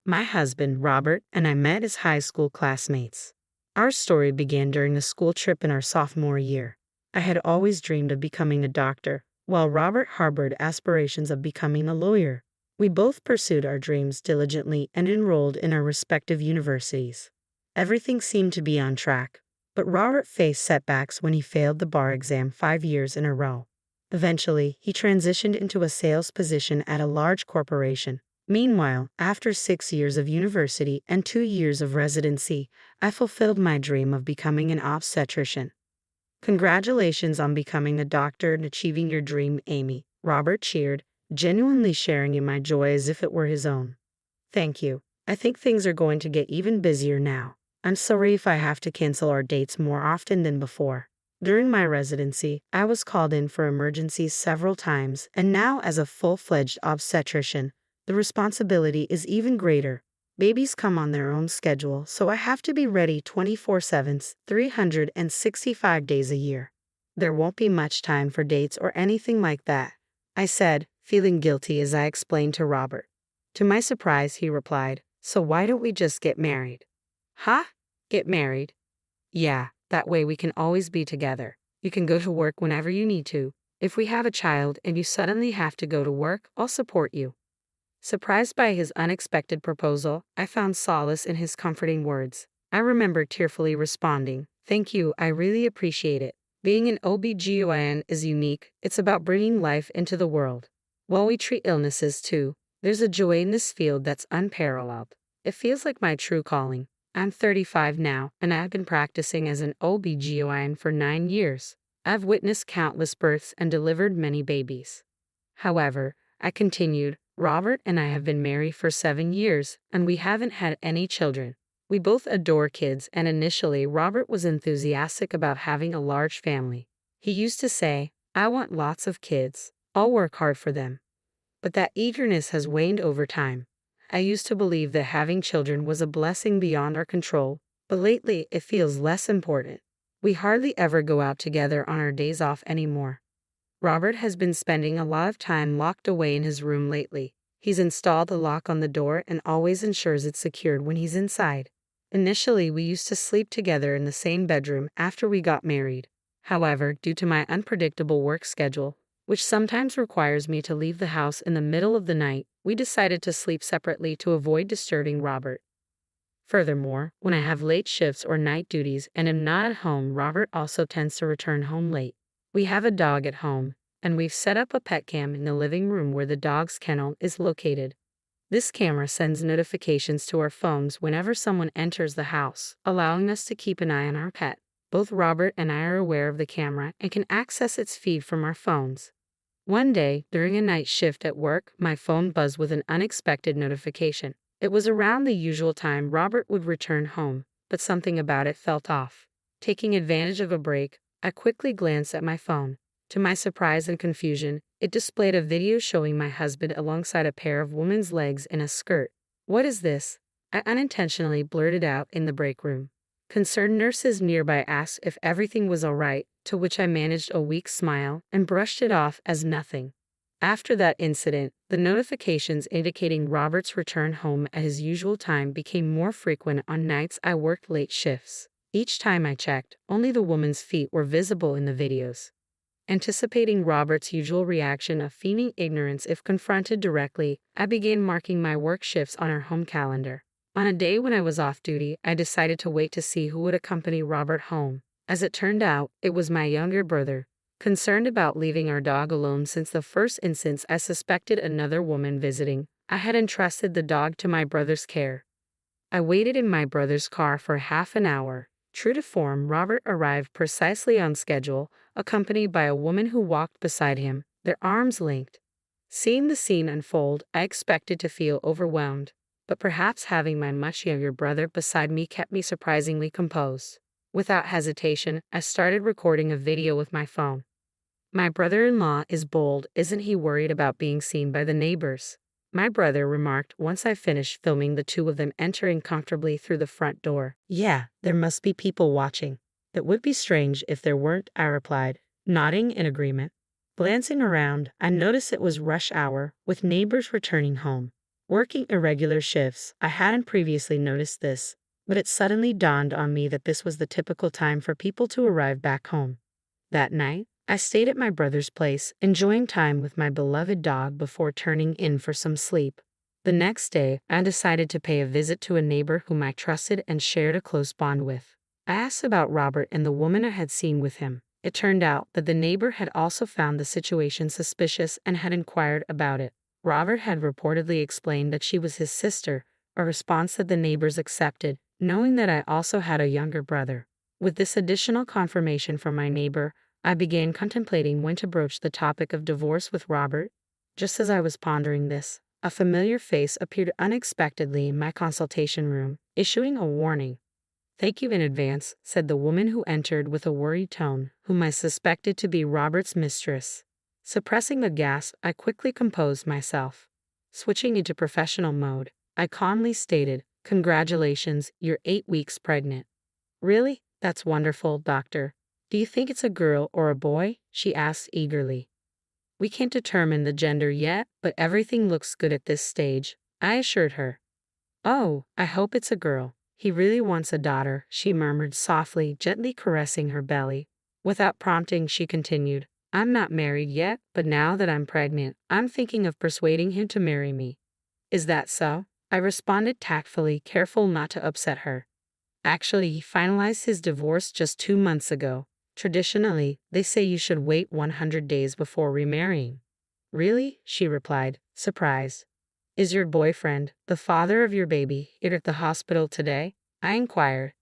My husband, Robert, and I met as high school classmates. Our story began during a school trip in our sophomore year. I had always dreamed of becoming a doctor, while Robert harbored aspirations of becoming a lawyer. We both pursued our dreams diligently and enrolled in our respective universities. Everything seemed to be on track, but Robert faced setbacks when he failed the bar exam 5 years in a row. Eventually, he transitioned into a sales position at a large corporation. Meanwhile, after 6 years of university and 2 years of residency, I fulfilled my dream of becoming an obstetrician. Congratulations on becoming a doctor and achieving your dream, Amy, Robert cheered, genuinely sharing in my joy as if it were his own. Thank you. I think things are going to get even busier now. I'm sorry if I have to cancel our dates more often than before. During my residency, I was called in for emergencies several times, and now as a full-fledged obstetrician, the responsibility is even greater. Babies come on their own schedule, so I have to be ready 24/7, 365 days a year. There won't be much time for dates or anything like that, I said, feeling guilty as I explained to Robert. To my surprise, he replied, "So why don't we just get married?" Huh? Get married? Yeah, that way we can always be together. You can go to work whenever you need to. If we have a child and you suddenly have to go to work, I'll support you. Surprised by his unexpected proposal, I found solace in his comforting words. I remember tearfully responding, "Thank you, I really appreciate it. Being an OB-GYN is unique. It's about bringing life into the world. While we treat illnesses too, there's a joy in this field that's unparalleled. It feels like my true calling." I'm 35 now, and I've been practicing as an OB-GYN for 9 years. I've witnessed countless births and delivered many babies. However, I continued, Robert and I have been married for 7 years, and we haven't had any children. We both adore kids, and initially Robert was enthusiastic about having a large family. He used to say, "I want lots of kids. I'll work hard for them." But that eagerness has waned over time. I used to believe that having children was a blessing beyond our control, but lately it feels less important. We hardly ever go out together on our days off anymore. Robert has been spending a lot of time locked away in his room lately. He's installed a lock on the door and always ensures it's secured when he's inside. Initially, we used to sleep together in the same bedroom after we got married. However, due to my unpredictable work schedule, which sometimes requires me to leave the house in the middle of the night, we decided to sleep separately to avoid disturbing Robert. Furthermore, when I have late shifts or night duties and am not at home, Robert also tends to return home late. We have a dog at home, and we've set up a pet cam in the living room where the dog's kennel is located. This camera sends notifications to our phones whenever someone enters the house, allowing us to keep an eye on our pet. Both Robert and I are aware of the camera and can access its feed from our phones. One day, during a night shift at work, my phone buzzed with an unexpected notification. It was around the usual time Robert would return home, but something about it felt off. Taking advantage of a break, I quickly glanced at my phone. To my surprise and confusion, it displayed a video showing my husband alongside a pair of women's legs in a skirt. "What is this?" I unintentionally blurted out in the break room. Concerned nurses nearby asked if everything was all right, to which I managed a weak smile and brushed it off as nothing. After that incident, the notifications indicating Robert's return home at his usual time became more frequent on nights I worked late shifts. Each time I checked, only the woman's feet were visible in the videos. Anticipating Robert's usual reaction of feigning ignorance if confronted directly, I began marking my work shifts on our home calendar. On a day when I was off duty, I decided to wait to see who would accompany Robert home. As it turned out, it was my younger brother. Concerned about leaving our dog alone since the first instance I suspected another woman visiting, I had entrusted the dog to my brother's care. I waited in my brother's car for half an hour. True to form, Robert arrived precisely on schedule, accompanied by a woman who walked beside him, their arms linked. Seeing the scene unfold, I expected to feel overwhelmed, but perhaps having my much younger brother beside me kept me surprisingly composed. Without hesitation, I started recording a video with my phone. "My brother-in-law is bold, isn't he worried about being seen by the neighbors?" my brother remarked once I finished filming the two of them entering comfortably through the front door. "Yeah, there must be people watching. It would be strange if there weren't," I replied, nodding in agreement. Glancing around, I noticed it was rush hour, with neighbors returning home. working irregular shifts. I hadn't previously noticed this, but it suddenly dawned on me that this was the typical time for people to arrive back home. That night, I stayed at my brother's place, enjoying time with my beloved dog before turning in for some sleep. The next day, I decided to pay a visit to a neighbor whom I trusted and shared a close bond with. I asked about Robert and the woman I had seen with him. It turned out that the neighbor had also found the situation suspicious and had inquired about it. Robert had reportedly explained that she was his sister, a response that the neighbors accepted, knowing that I also had a younger brother. With this additional confirmation from my neighbor, I began contemplating when to broach the topic of divorce with Robert. Just as I was pondering this, a familiar face appeared unexpectedly in my consultation room, issuing a warning. "Thank you in advance," said the woman who entered with a worried tone, whom I suspected to be Robert's mistress. Suppressing a gasp, I quickly composed myself. Switching into professional mode, I calmly stated, "Congratulations, you're 8 weeks pregnant." "Really? That's wonderful, doctor. Do you think it's a girl or a boy?" she asked eagerly. "We can't determine the gender yet, but everything looks good at this stage," I assured her. "Oh, I hope it's a girl. He really wants a daughter," she murmured softly, gently caressing her belly. Without prompting, she continued, "I'm not married yet, but now that I'm pregnant, I'm thinking of persuading him to marry me." "Is that so?" I responded tactfully, careful not to upset her. "Actually, he finalized his divorce just 2 months ago. Traditionally, they say you should wait 100 days before remarrying." "Really?" she replied, surprised. "Is your boyfriend, the father of your baby, here at the hospital today?" I inquired.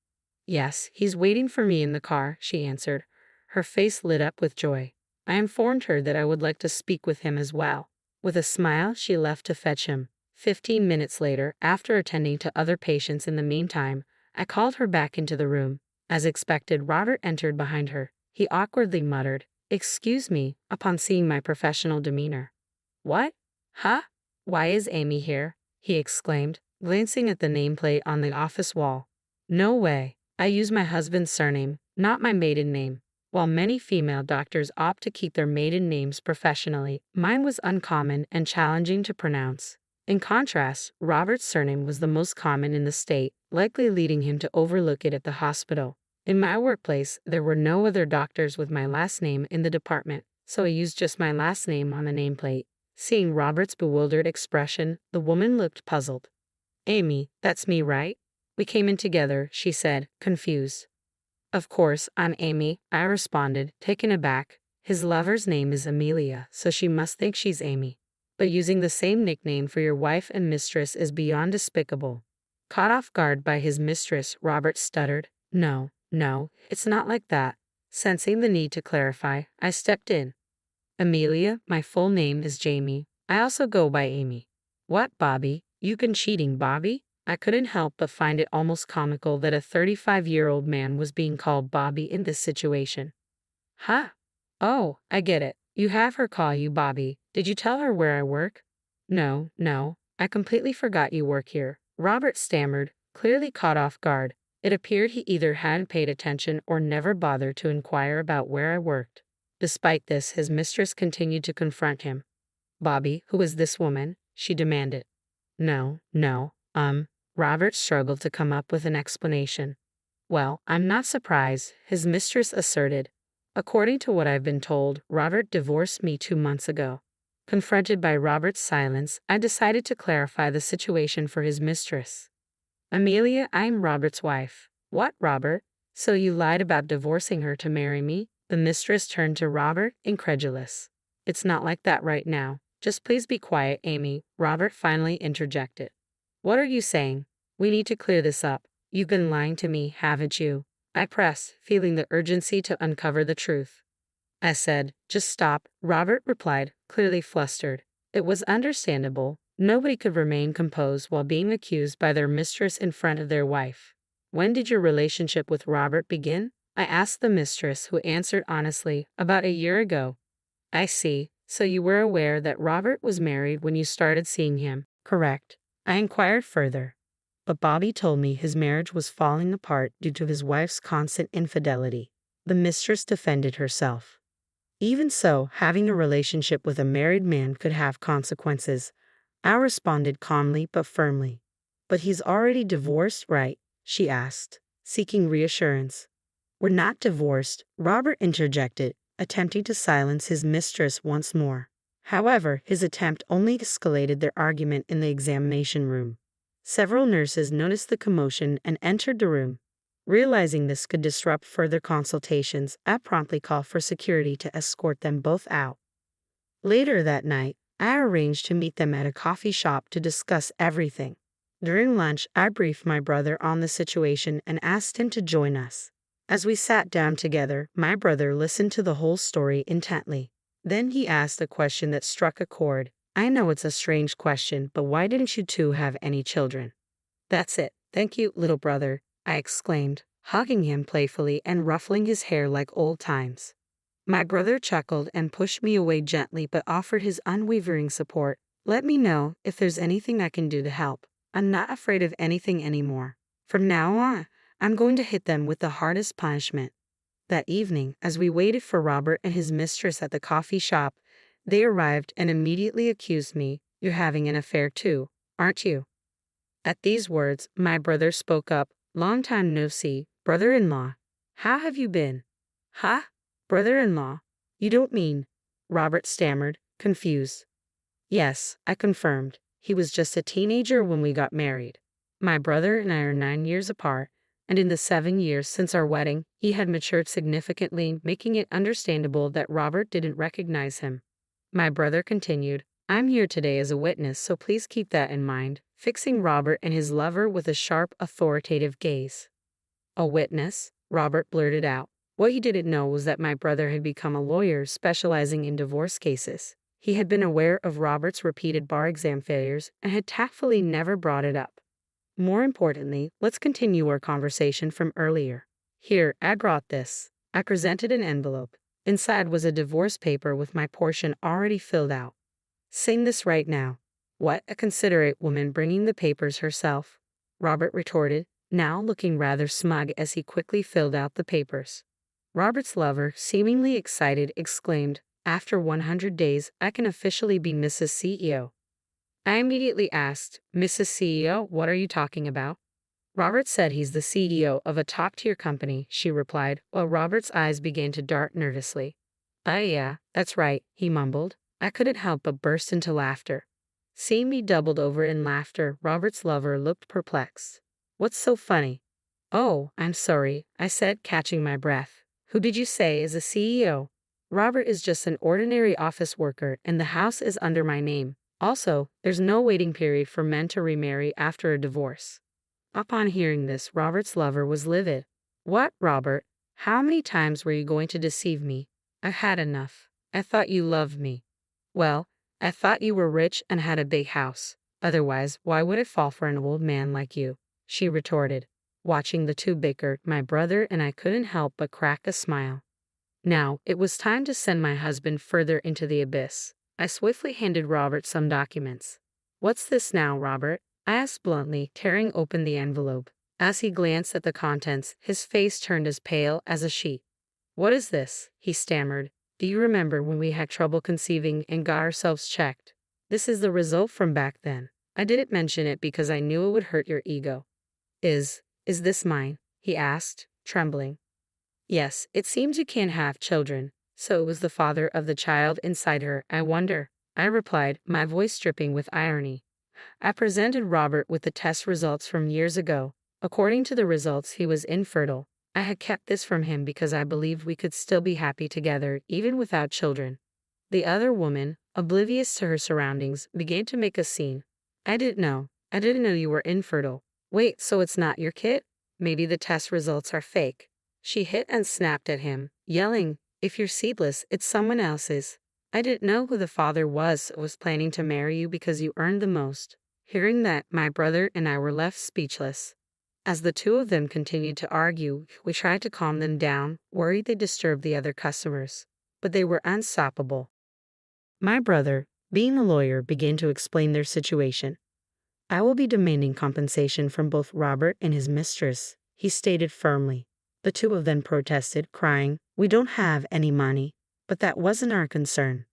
"Yes, he's waiting for me in the car," she answered. Her face lit up with joy. I informed her that I would like to speak with him as well. With a smile, she left to fetch him. 15 minutes later, after attending to other patients in the meantime, I called her back into the room. As expected, Robert entered behind her. He awkwardly muttered, "Excuse me," upon seeing my professional demeanor. "What? Huh? Why is Amy here?" he exclaimed, glancing at the nameplate on the office wall. "No way. I use my husband's surname, not my maiden name. While many female doctors opt to keep their maiden names professionally, mine was uncommon and challenging to pronounce. In contrast, Robert's surname was the most common in the state, likely leading him to overlook it at the hospital. In my workplace, there were no other doctors with my last name in the department, so I used just my last name on the nameplate. Seeing Robert's bewildered expression, the woman looked puzzled. "Amy, that's me, right? We came in together," she said, confused. "Of course, I'm Amy," I responded, taken aback. "His lover's name is Amelia, so she must think she's Amy. But using the same nickname for your wife and mistress is beyond despicable." Caught off guard by his mistress, Robert stuttered, No, it's not like that." Sensing the need to clarify, I stepped in. "Amelia, my full name is Jamie. I also go by Amy." "What, Bobby? You've been cheating, Bobby?" I couldn't help but find it almost comical that a 35-year-old man was being called Bobby in this situation. "Huh? Oh, I get it. You have her call you Bobby. Did you tell her where I work?" No, I completely forgot you work here," Robert stammered, clearly caught off guard. It appeared he either hadn't paid attention or never bothered to inquire about where I worked. Despite this, his mistress continued to confront him. "Bobby, who is this woman?" she demanded. No, Robert struggled to come up with an explanation. "Well, I'm not surprised," his mistress asserted. "According to what I've been told, Robert divorced me 2 months ago." Confronted by Robert's silence, I decided to clarify the situation for his mistress. "Amelia, I'm Robert's wife." "What, Robert? So you lied about divorcing her to marry me?" The mistress turned to Robert, incredulous. "It's not like that right now. Just please be quiet, Amy," Robert finally interjected. "What are you saying? We need to clear this up. You've been lying to me, haven't you?" I pressed, feeling the urgency to uncover the truth. I said, "Just stop," Robert replied, clearly flustered. It was understandable. Nobody could remain composed while being accused by their mistress in front of their wife. "When did your relationship with Robert begin?" I asked the mistress, who answered honestly, "About a year ago." "I see. So you were aware that Robert was married when you started seeing him, correct?" I inquired further. But Bobby told me his marriage was falling apart due to his wife's constant infidelity. The mistress defended herself. "Even so, having a relationship with a married man could have consequences. I responded calmly but firmly. But he's already divorced, right? She asked, seeking reassurance. We're not divorced, Robert interjected, attempting to silence his mistress once more. However, his attempt only escalated their argument in the examination room. Several nurses noticed the commotion and entered the room. Realizing this could disrupt further consultations, I promptly called for security to escort them both out. Later that night, I arranged to meet them at a coffee shop to discuss everything. During lunch, I briefed my brother on the situation and asked him to join us. As we sat down together, my brother listened to the whole story intently. Then he asked a question that struck a chord. I know it's a strange question, but why didn't you two have any children? That's it. Thank you, little brother, I exclaimed, hugging him playfully and ruffling his hair like old times. My brother chuckled and pushed me away gently but offered his unwavering support. Let me know if there's anything I can do to help. I'm not afraid of anything anymore. From now on, I'm going to hit them with the hardest punishment. That evening, as we waited for Robert and his mistress at the coffee shop, they arrived and immediately accused me. You're having an affair too, aren't you? At these words, my brother spoke up. Long time no see, brother-in-law. How have you been? Huh? Brother-in-law? You don't mean? Robert stammered, confused. Yes, I confirmed. He was just a teenager when we got married. My brother and I are 9 years apart, and in the 7 years since our wedding, he had matured significantly, making it understandable that Robert didn't recognize him. My brother continued, I'm here today as a witness, so please keep that in mind, fixing Robert and his lover with a sharp, authoritative gaze. A witness? Robert blurted out. What he didn't know was that my brother had become a lawyer specializing in divorce cases. He had been aware of Robert's repeated bar exam failures and had tactfully never brought it up. More importantly, let's continue our conversation from earlier. Here, I brought this. I presented an envelope. Inside was a divorce paper with my portion already filled out. Sign this right now. What a considerate woman, bringing the papers herself, Robert retorted, now looking rather smug as he quickly filled out the papers. Robert's lover, seemingly excited, exclaimed, After 100 days, I can officially be Mrs. CEO. I immediately asked, Mrs. CEO, what are you talking about? Robert said he's the CEO of a top-tier company, she replied, while Robert's eyes began to dart nervously. Yeah, that's right, he mumbled. I couldn't help but burst into laughter. Seeing me doubled over in laughter, Robert's lover looked perplexed. What's so funny? Oh, I'm sorry, I said, catching my breath. Who did you say is a CEO? Robert is just an ordinary office worker, and the house is under my name. Also, there's no waiting period for men to remarry after a divorce. Upon hearing this, Robert's lover was livid. What, Robert? How many times were you going to deceive me? I've had enough. I thought you loved me. Well, I thought you were rich and had a big house. Otherwise, why would I fall for an old man like you? She retorted. Watching the two bicker, my brother and I couldn't help but crack a smile. Now, it was time to send my husband further into the abyss. I swiftly handed Robert some documents. What's this now, Robert? I asked bluntly, tearing open the envelope. As he glanced at the contents, his face turned as pale as a sheet. What is this? He stammered. Do you remember when we had trouble conceiving and got ourselves checked? This is the result from back then. I didn't mention it because I knew it would hurt your ego. Is this mine? He asked, trembling. Yes, it seems you can't have children. So it was the father of the child inside her, I wonder, I replied, my voice dripping with irony. I presented Robert with the test results from years ago. According to the results, he was infertile. I had kept this from him because I believed we could still be happy together, even without children. The other woman, oblivious to her surroundings, began to make a scene. I didn't know you were infertile. Wait, so it's not your kid? Maybe the test results are fake. She hit and snapped at him, yelling, if you're seedless, it's someone else's. I didn't know who the father was planning to marry you because you earned the most. Hearing that, my brother and I were left speechless. As the two of them continued to argue, we tried to calm them down, worried they disturbed the other customers. But they were unstoppable. My brother, being a lawyer, began to explain their situation. I will be demanding compensation from both Robert and his mistress, he stated firmly. The two of them protested, crying, we don't have any money. But that wasn't our concern.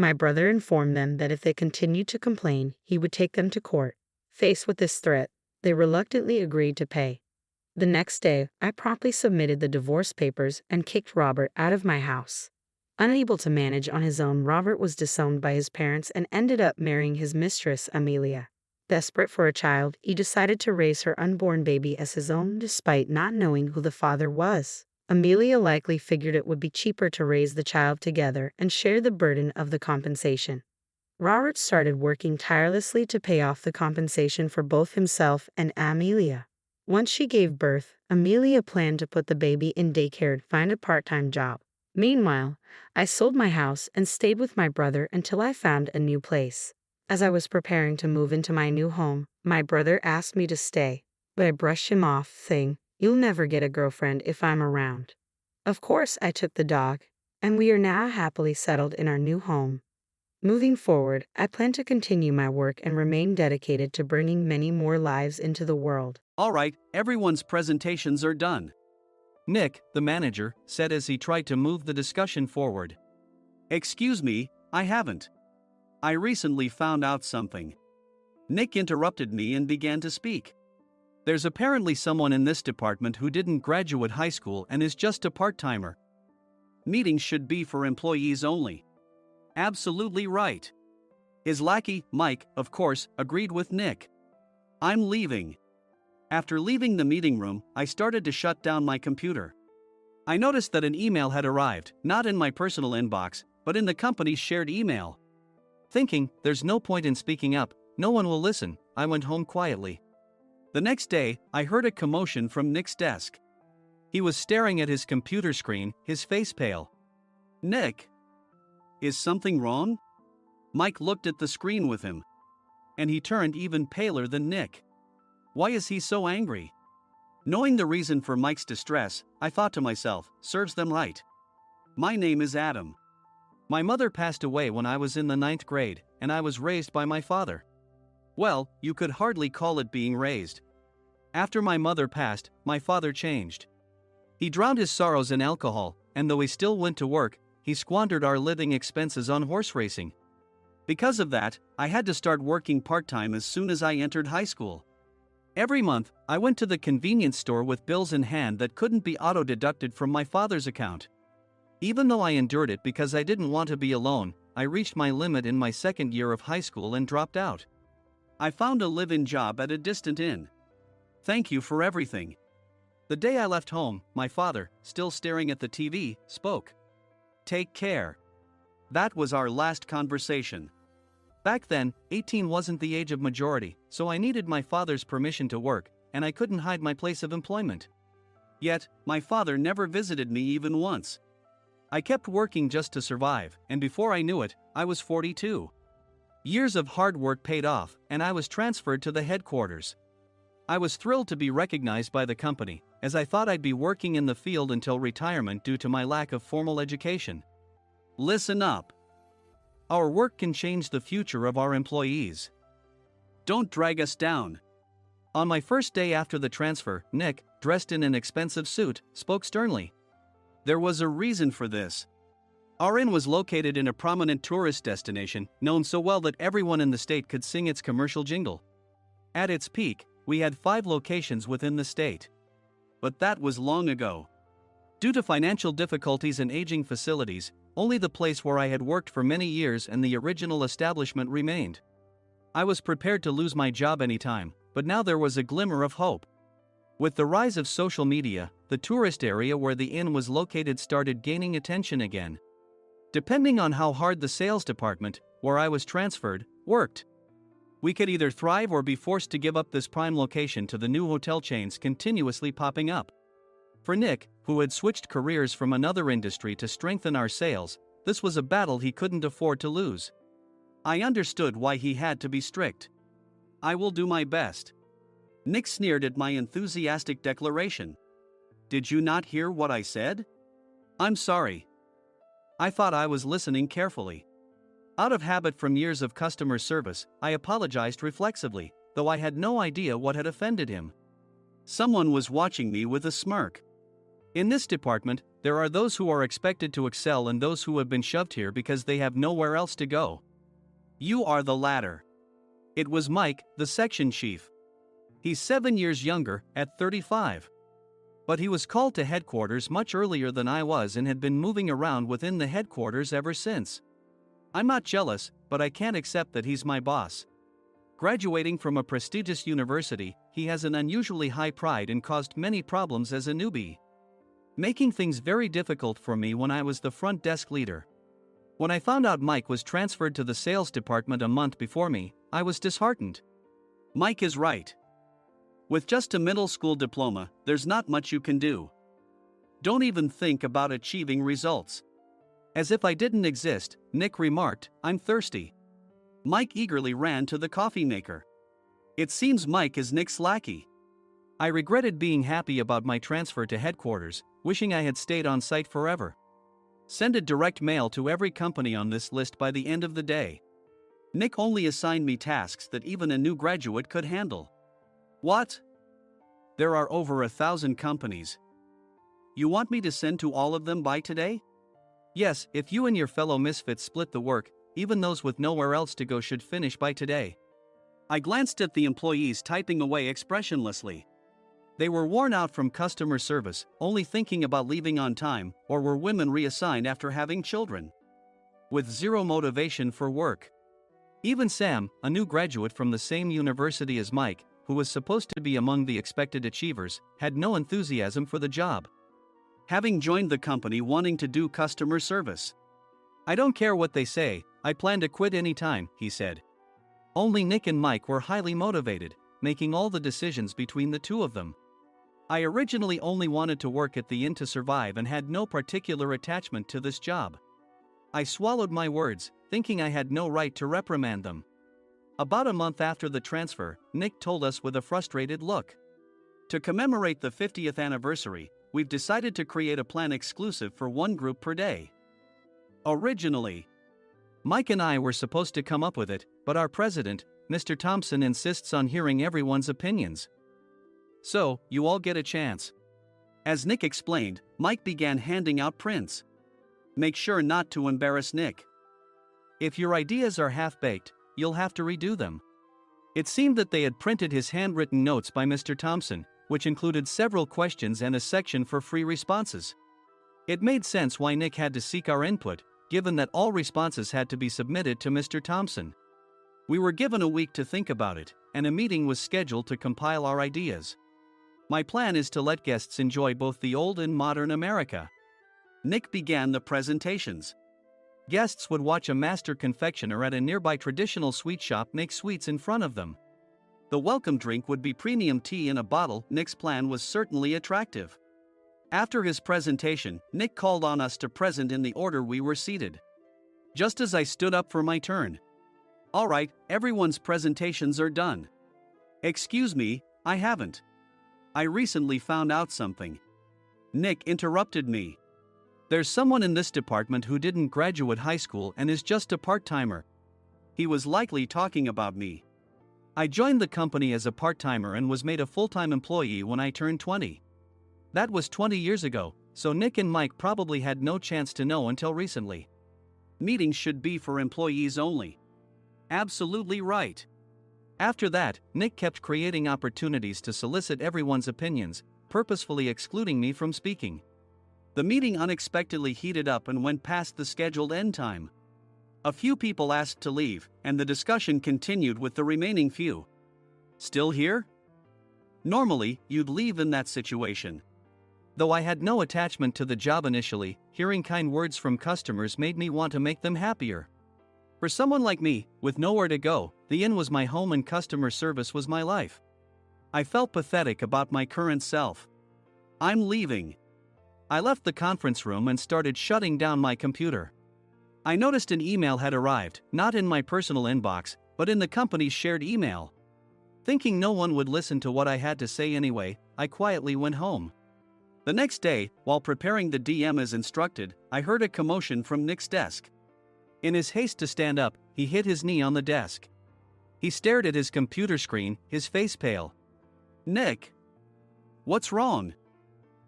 My brother informed them that if they continued to complain, he would take them to court. Faced with this threat, they reluctantly agreed to pay. The next day, I promptly submitted the divorce papers and kicked Robert out of my house. Unable to manage on his own, Robert was disowned by his parents and ended up marrying his mistress, Amelia. Desperate for a child, he decided to raise her unborn baby as his own despite not knowing who the father was. Amelia likely figured it would be cheaper to raise the child together and share the burden of the compensation. Robert started working tirelessly to pay off the compensation for both himself and Amelia. Once she gave birth, Amelia planned to put the baby in daycare and find a part-time job. Meanwhile, I sold my house and stayed with my brother until I found a new place. As I was preparing to move into my new home, my brother asked me to stay, but I brushed him off, saying, "You'll never get a girlfriend if I'm around." Of course, I took the dog, and we are now happily settled in our new home. Moving forward, I plan to continue my work and remain dedicated to bringing many more lives into the world. All right, everyone's presentations are done. Nick, the manager, said as he tried to move the discussion forward. Excuse me, I haven't. I recently found out something. Nick interrupted me and began to speak. There's apparently someone in this department who didn't graduate high school and is just a part-timer. Meetings should be for employees only. Absolutely right. His lackey, Mike, of course, agreed with Nick. I'm leaving. After leaving the meeting room, I started to shut down my computer. I noticed that an email had arrived, not in my personal inbox, but in the company's shared email. Thinking, there's no point in speaking up, no one will listen, I went home quietly. The next day, I heard a commotion from Nick's desk. He was staring at his computer screen, his face pale. Nick? Is something wrong? Mike looked at the screen with him. And he turned even paler than Nick. Why is he so angry? Knowing the reason for Mike's distress, I thought to myself, serves them right. My name is Adam. My mother passed away when I was in the 9th grade, and I was raised by my father. Well, you could hardly call it being raised. After my mother passed, my father changed. He drowned his sorrows in alcohol, and though he still went to work, he squandered our living expenses on horse racing. Because of that, I had to start working part-time as soon as I entered high school. Every month, I went to the convenience store with bills in hand that couldn't be auto-deducted from my father's account. Even though I endured it because I didn't want to be alone, I reached my limit in my second year of high school and dropped out. I found a live-in job at a distant inn. Thank you for everything. The day I left home, my father, still staring at the TV, spoke. Take care. That was our last conversation. Back then, 18 wasn't the age of majority, so I needed my father's permission to work, and I couldn't hide my place of employment. Yet, my father never visited me even once. I kept working just to survive, and before I knew it, I was 42. Years of hard work paid off, and I was transferred to the headquarters. I was thrilled to be recognized by the company, as I thought I'd be working in the field until retirement due to my lack of formal education. Listen up. Our work can change the future of our employees. Don't drag us down. On my first day after the transfer, Nick, dressed in an expensive suit, spoke sternly. There was a reason for this. Our inn was located in a prominent tourist destination, known so well that everyone in the state could sing its commercial jingle. At its peak, we had 5 locations within the state. But that was long ago. Due to financial difficulties and aging facilities, only the place where I had worked for many years and the original establishment remained. I was prepared to lose my job anytime, but now there was a glimmer of hope. With the rise of social media, the tourist area where the inn was located started gaining attention again. Depending on how hard the sales department, where I was transferred, worked, we could either thrive or be forced to give up this prime location to the new hotel chains continuously popping up. For Nick, who had switched careers from another industry to strengthen our sales, this was a battle he couldn't afford to lose. I understood why he had to be strict. I will do my best. Nick sneered at my enthusiastic declaration. Did you not hear what I said? I'm sorry. I thought I was listening carefully. Out of habit from years of customer service, I apologized reflexively, though I had no idea what had offended him. Someone was watching me with a smirk. In this department, there are those who are expected to excel and those who have been shoved here because they have nowhere else to go. You are the latter. It was Mike, the section chief. He's 7 years younger, at 35. But he was called to headquarters much earlier than I was and had been moving around within the headquarters ever since. I'm not jealous, but I can't accept that he's my boss. Graduating from a prestigious university, he has an unusually high pride and caused many problems as a newbie, making things very difficult for me when I was the front desk leader. When I found out Mike was transferred to the sales department a month before me, I was disheartened. Mike is right. With just a middle school diploma, there's not much you can do. Don't even think about achieving results. As if I didn't exist, Nick remarked, "I'm thirsty." Mike eagerly ran to the coffee maker. It seems Mike is Nick's lackey. I regretted being happy about my transfer to headquarters, wishing I had stayed on site forever. Send a direct mail to every company on this list by the end of the day. Nick only assigned me tasks that even a new graduate could handle. What? There are over 1,000 companies. You want me to send to all of them by today? Yes, if you and your fellow misfits split the work, even those with nowhere else to go should finish by today. I glanced at the employees typing away expressionlessly. They were worn out from customer service, only thinking about leaving on time, or were women reassigned after having children, with zero motivation for work. Even Sam, a new graduate from the same university as Mike, who was supposed to be among the expected achievers, had no enthusiasm for the job, having joined the company wanting to do customer service. I don't care what they say, I plan to quit anytime, he said. Only Nick and Mike were highly motivated, making all the decisions between the two of them. I originally only wanted to work at the inn to survive and had no particular attachment to this job. I swallowed my words, thinking I had no right to reprimand them. About a month after the transfer, Nick told us with a frustrated look. To commemorate the 50th anniversary, we've decided to create a plan exclusive for one group per day. Originally, Mike and I were supposed to come up with it, but our president, Mr. Thompson, insists on hearing everyone's opinions. So, you all get a chance. As Nick explained, Mike began handing out prints. Make sure not to embarrass Nick. If your ideas are half-baked, you'll have to redo them. It seemed that they had printed his handwritten notes by Mr. Thompson, which included several questions and a section for free responses. It made sense why Nick had to seek our input, given that all responses had to be submitted to Mr. Thompson. We were given a week to think about it, and a meeting was scheduled to compile our ideas. My plan is to let guests enjoy both the old and modern America. Nick began the presentations. Guests would watch a master confectioner at a nearby traditional sweet shop make sweets in front of them. The welcome drink would be premium tea in a bottle. Nick's plan was certainly attractive. After his presentation, Nick called on us to present in the order we were seated. Just as I stood up for my turn. All right, everyone's presentations are done. Excuse me, I haven't. I recently found out something. Nick interrupted me. There's someone in this department who didn't graduate high school and is just a part-timer. He was likely talking about me. I joined the company as a part-timer and was made a full-time employee when I turned 20. That was 20 years ago, so Nick and Mike probably had no chance to know until recently. Meetings should be for employees only. Absolutely right. After that, Nick kept creating opportunities to solicit everyone's opinions, purposefully excluding me from speaking. The meeting unexpectedly heated up and went past the scheduled end time. A few people asked to leave, and the discussion continued with the remaining few. Still here? Normally, you'd leave in that situation. Though I had no attachment to the job initially, hearing kind words from customers made me want to make them happier. For someone like me, with nowhere to go, the inn was my home and customer service was my life. I felt pathetic about my current self. I'm leaving. I left the conference room and started shutting down my computer. I noticed an email had arrived, not in my personal inbox, but in the company's shared email. Thinking no one would listen to what I had to say anyway, I quietly went home. The next day, while preparing the DM as instructed, I heard a commotion from Nick's desk. In his haste to stand up, he hit his knee on the desk. He stared at his computer screen, his face pale. Nick! What's wrong?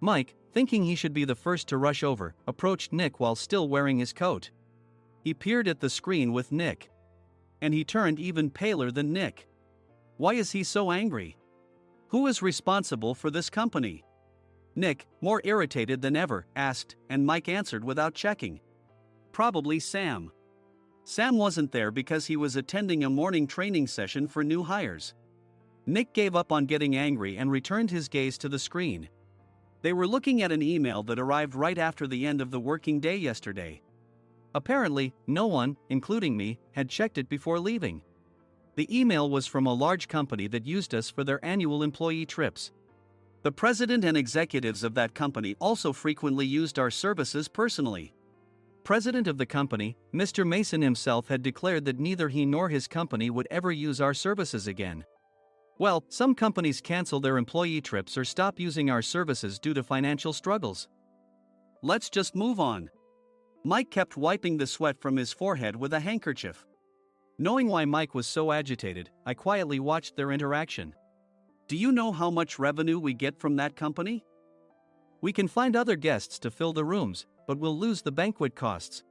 Mike, thinking he should be the first to rush over, approached Nick while still wearing his coat. He peered at the screen with Nick. And he turned even paler than Nick. Why is he so angry? Who is responsible for this company? Nick, more irritated than ever, asked, and Mike answered without checking. Probably Sam. Sam wasn't there because he was attending a morning training session for new hires. Nick gave up on getting angry and returned his gaze to the screen. They were looking at an email that arrived right after the end of the working day yesterday. Apparently, no one, including me, had checked it before leaving. The email was from a large company that used us for their annual employee trips. The president and executives of that company also frequently used our services personally. President of the company, Mr. Mason himself, had declared that neither he nor his company would ever use our services again. Well, some companies cancel their employee trips or stop using our services due to financial struggles. Let's just move on. Mike kept wiping the sweat from his forehead with a handkerchief. Knowing why Mike was so agitated, I quietly watched their interaction. Do you know how much revenue we get from that company? We can find other guests to fill the rooms, but we'll lose the banquet costs,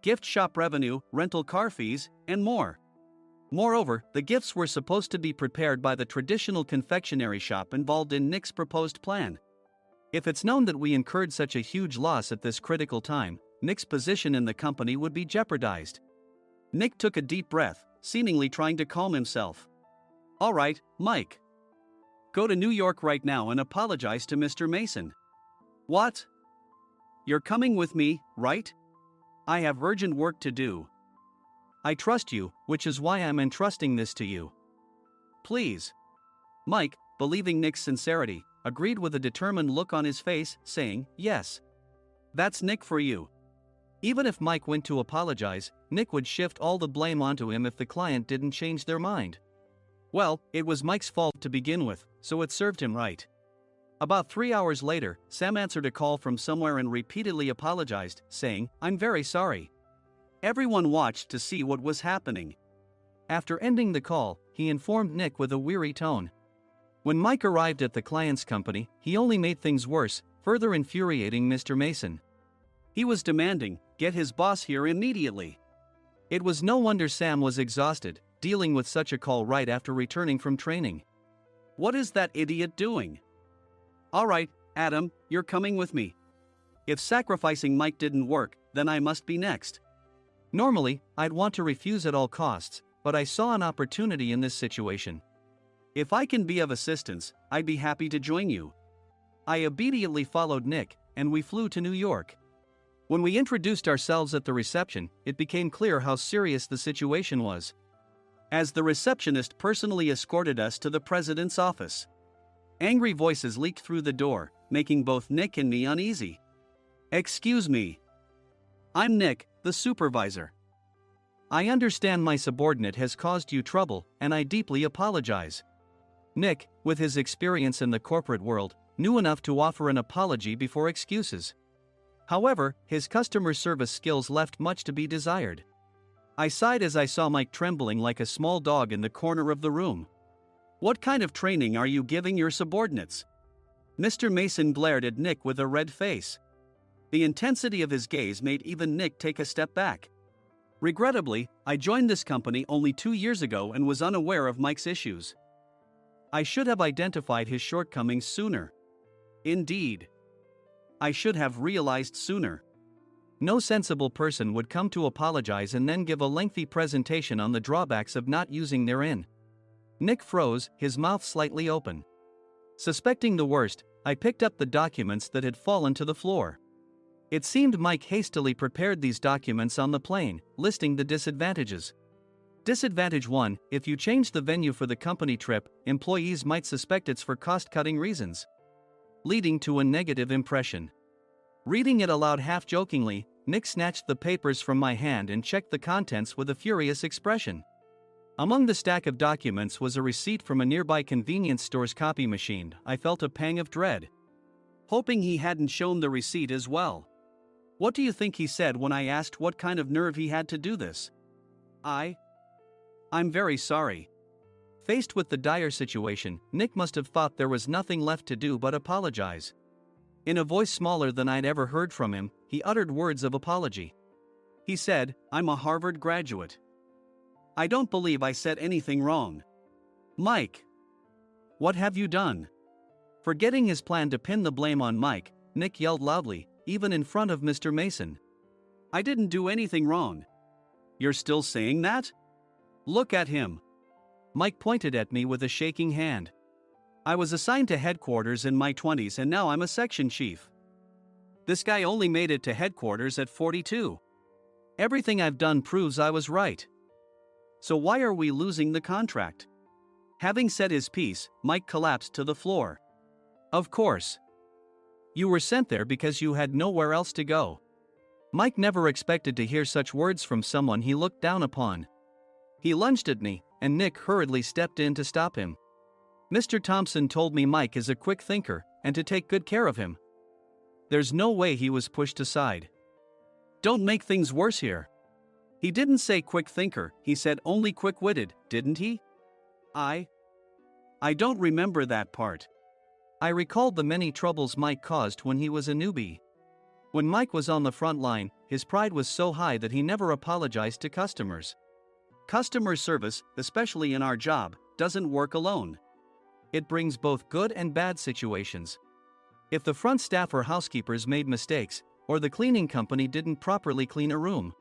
gift shop revenue, rental car fees, and more. Moreover, the gifts were supposed to be prepared by the traditional confectionery shop involved in Nick's proposed plan. If it's known that we incurred such a huge loss at this critical time, Nick's position in the company would be jeopardized. Nick took a deep breath, seemingly trying to calm himself. All right, Mike. Go to New York right now and apologize to Mr. Mason. What? You're coming with me, right? I have urgent work to do. I trust you, which is why I'm entrusting this to you. Please. Mike, believing Nick's sincerity, agreed with a determined look on his face, saying, yes. That's Nick for you. Even if Mike went to apologize, Nick would shift all the blame onto him if the client didn't change their mind. Well, it was Mike's fault to begin with, so it served him right. About 3 hours later, Sam answered a call from somewhere and repeatedly apologized, saying, I'm very sorry. Everyone watched to see what was happening. After ending the call, he informed Nick with a weary tone. When Mike arrived at the client's company, he only made things worse, further infuriating Mr. Mason. He was demanding, get his boss here immediately. It was no wonder Sam was exhausted, dealing with such a call right after returning from training. What is that idiot doing? All right, Adam, you're coming with me. If sacrificing Mike didn't work, then I must be next. Normally, I'd want to refuse at all costs, but I saw an opportunity in this situation. If I can be of assistance, I'd be happy to join you. I obediently followed Nick, and we flew to New York. When we introduced ourselves at the reception, it became clear how serious the situation was. As the receptionist personally escorted us to the president's office. Angry voices leaked through the door, making both Nick and me uneasy. Excuse me. I'm Nick, the supervisor. I understand my subordinate has caused you trouble, and I deeply apologize. Nick, with his experience in the corporate world, knew enough to offer an apology before excuses. However, his customer service skills left much to be desired. I sighed as I saw Mike trembling like a small dog in the corner of the room. What kind of training are you giving your subordinates? Mr. Mason glared at Nick with a red face. The intensity of his gaze made even Nick take a step back. Regrettably, I joined this company only 2 years ago and was unaware of Mike's issues. I should have identified his shortcomings sooner. Indeed. I should have realized sooner. No sensible person would come to apologize and then give a lengthy presentation on the drawbacks of not using their in. Nick froze, his mouth slightly open. Suspecting the worst, I picked up the documents that had fallen to the floor. It seemed Mike hastily prepared these documents on the plane, listing the disadvantages. Disadvantage 1, if you change the venue for the company trip, employees might suspect it's for cost-cutting reasons, leading to a negative impression. Reading it aloud half-jokingly, Nick snatched the papers from my hand and checked the contents with a furious expression. Among the stack of documents was a receipt from a nearby convenience store's copy machine. I felt a pang of dread, hoping he hadn't shown the receipt as well. What do you think he said when I asked what kind of nerve he had to do this? I'm very sorry. Faced with the dire situation, Nick must have thought there was nothing left to do but apologize. In a voice smaller than I'd ever heard from him, he uttered words of apology. He said, "I'm a Harvard graduate. I don't believe I said anything wrong." "Mike! What have you done?" Forgetting his plan to pin the blame on Mike, Nick yelled loudly, even in front of Mr. Mason. "I didn't do anything wrong." "You're still saying that? Look at him." Mike pointed at me with a shaking hand. "I was assigned to headquarters in my 20s and now I'm a section chief. This guy only made it to headquarters at 42. Everything I've done proves I was right. So why are we losing the contract?" Having said his piece, Mike collapsed to the floor. "Of course. You were sent there because you had nowhere else to go." Mike never expected to hear such words from someone he looked down upon. He lunged at me, and Nick hurriedly stepped in to stop him. "Mr. Thompson told me Mike is a quick thinker, and to take good care of him." There's no way he was pushed aside. "Don't make things worse here." "He didn't say quick thinker, he said only quick-witted, didn't he?" I don't remember that part." I recalled the many troubles Mike caused when he was a newbie. When Mike was on the front line, his pride was so high that he never apologized to customers. Customer service, especially in our job, doesn't work alone. It brings both good and bad situations. If the front staff or housekeepers made mistakes, or the cleaning company didn't properly clean a room,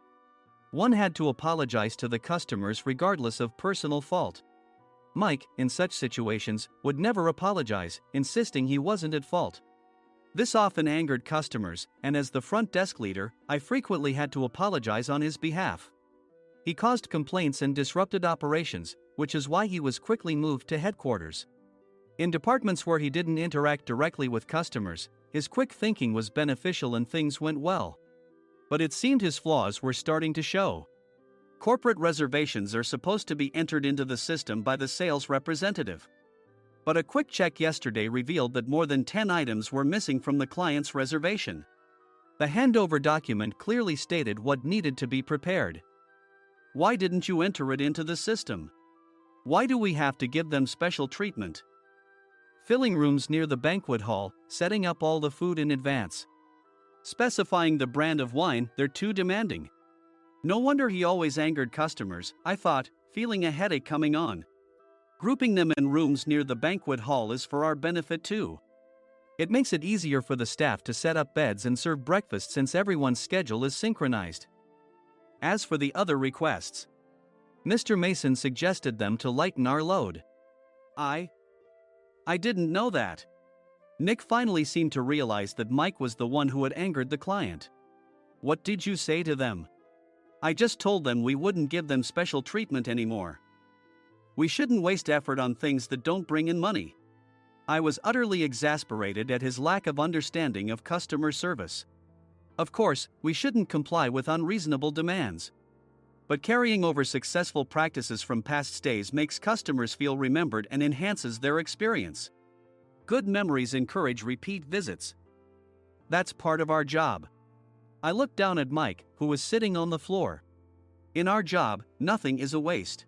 one had to apologize to the customers regardless of personal fault. Mike, in such situations, would never apologize, insisting he wasn't at fault. This often angered customers, and as the front desk leader, I frequently had to apologize on his behalf. He caused complaints and disrupted operations, which is why he was quickly moved to headquarters. In departments where he didn't interact directly with customers, his quick thinking was beneficial and things went well. But it seemed his flaws were starting to show. Corporate reservations are supposed to be entered into the system by the sales representative. But a quick check yesterday revealed that more than 10 items were missing from the client's reservation. The handover document clearly stated what needed to be prepared. Why didn't you enter it into the system? Why do we have to give them special treatment? Filling rooms near the banquet hall, setting up all the food in advance. Specifying the brand of wine, they're too demanding. No wonder he always angered customers, I thought, feeling a headache coming on. Grouping them in rooms near the banquet hall is for our benefit too. It makes it easier for the staff to set up beds and serve breakfast since everyone's schedule is synchronized. As for the other requests, Mr. Mason suggested them to lighten our load. I didn't know that. Nick finally seemed to realize that Mike was the one who had angered the client. What did you say to them? I just told them we wouldn't give them special treatment anymore. We shouldn't waste effort on things that don't bring in money. I was utterly exasperated at his lack of understanding of customer service. Of course, we shouldn't comply with unreasonable demands. But carrying over successful practices from past stays makes customers feel remembered and enhances their experience. Good memories encourage repeat visits. That's part of our job. I looked down at Mike, who was sitting on the floor. In our job, nothing is a waste.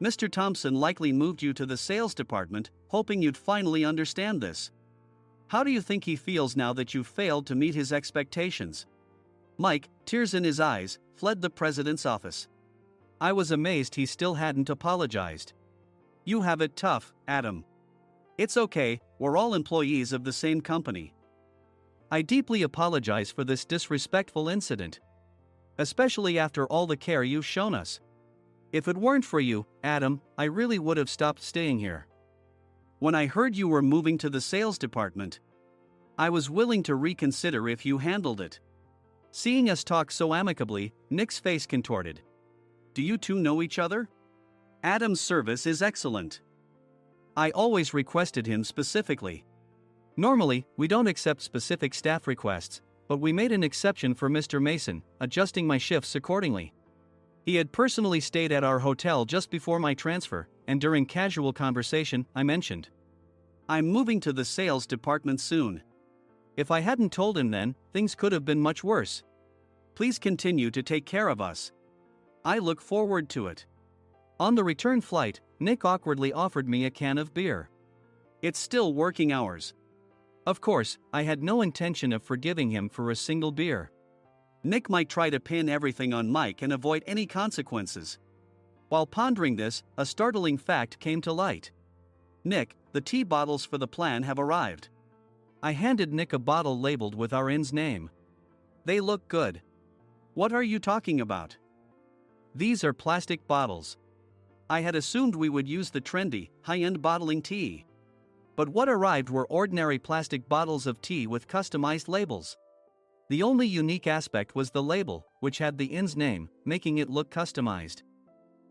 Mr. Thompson likely moved you to the sales department, hoping you'd finally understand this. How do you think he feels now that you failed to meet his expectations? Mike, tears in his eyes, fled the president's office. I was amazed he still hadn't apologized. You have it tough, Adam. It's okay, we're all employees of the same company. I deeply apologize for this disrespectful incident. Especially after all the care you've shown us. If it weren't for you, Adam, I really would have stopped staying here. When I heard you were moving to the sales department, I was willing to reconsider if you handled it. Seeing us talk so amicably, Nick's face contorted. Do you two know each other? Adam's service is excellent. I always requested him specifically. Normally, we don't accept specific staff requests, but we made an exception for Mr. Mason, adjusting my shifts accordingly. He had personally stayed at our hotel just before my transfer, and during casual conversation, I mentioned, I'm moving to the sales department soon. If I hadn't told him then, things could have been much worse. Please continue to take care of us. I look forward to it. On the return flight, Nick awkwardly offered me a can of beer. It's still working hours. Of course, I had no intention of forgiving him for a single beer. Nick might try to pin everything on Mike and avoid any consequences. While pondering this, a startling fact came to light. Nick, the tea bottles for the plan have arrived. I handed Nick a bottle labeled with our inn's name. They look good. What are you talking about? These are plastic bottles. I had assumed we would use the trendy, high-end bottling tea. But what arrived were ordinary plastic bottles of tea with customized labels. The only unique aspect was the label, which had the inn's name, making it look customized.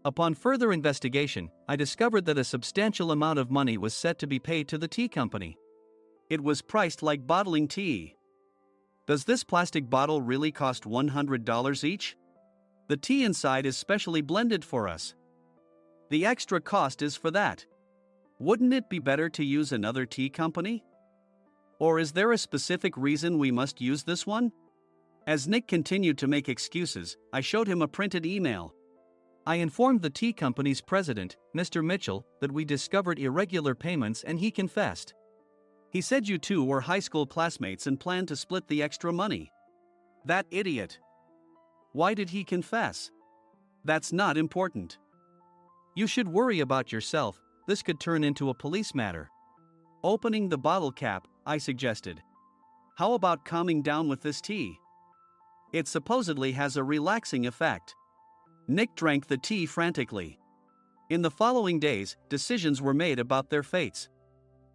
Upon further investigation, I discovered that a substantial amount of money was set to be paid to the tea company. It was priced like bottling tea. Does this plastic bottle really cost $100 each? The tea inside is specially blended for us. The extra cost is for that. Wouldn't it be better to use another tea company? Or is there a specific reason we must use this one? As Nick continued to make excuses, I showed him a printed email. I informed the tea company's president, Mr. Mitchell, that we discovered irregular payments and he confessed. He said you two were high school classmates and planned to split the extra money. That idiot. Why did he confess? That's not important. You should worry about yourself, this could turn into a police matter. Opening the bottle cap, I suggested. How about calming down with this tea? It supposedly has a relaxing effect. Nick drank the tea frantically. In the following days, decisions were made about their fates.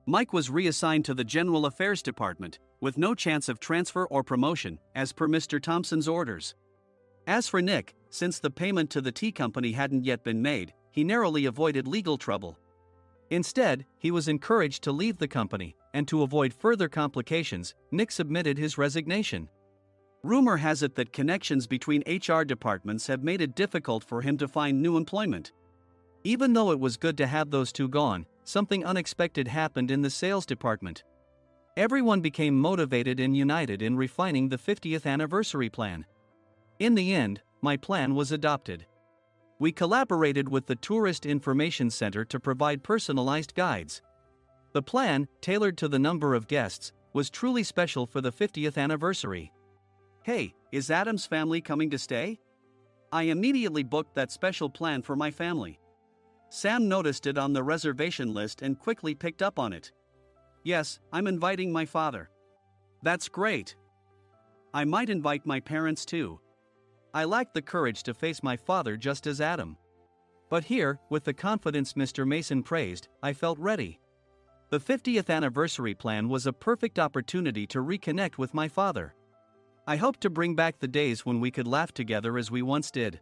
Mike was reassigned to the General Affairs Department, with no chance of transfer or promotion, as per Mr. Thompson's orders. As for Nick, since the payment to the tea company hadn't yet been made, he narrowly avoided legal trouble. Instead, he was encouraged to leave the company, and to avoid further complications, Nick submitted his resignation. Rumor has it that connections between HR departments have made it difficult for him to find new employment. Even though it was good to have those two gone, something unexpected happened in the sales department. Everyone became motivated and united in refining the 50th anniversary plan. In the end, my plan was adopted. We collaborated with the Tourist Information Center to provide personalized guides. The plan, tailored to the number of guests, was truly special for the 50th anniversary. Hey, is Adam's family coming to stay? I immediately booked that special plan for my family. Sam noticed it on the reservation list and quickly picked up on it. Yes, I'm inviting my father. That's great. I might invite my parents too. I lacked the courage to face my father just as Adam. But here, with the confidence Mr. Mason praised, I felt ready. The 50th anniversary plan was a perfect opportunity to reconnect with my father. I hoped to bring back the days when we could laugh together as we once did.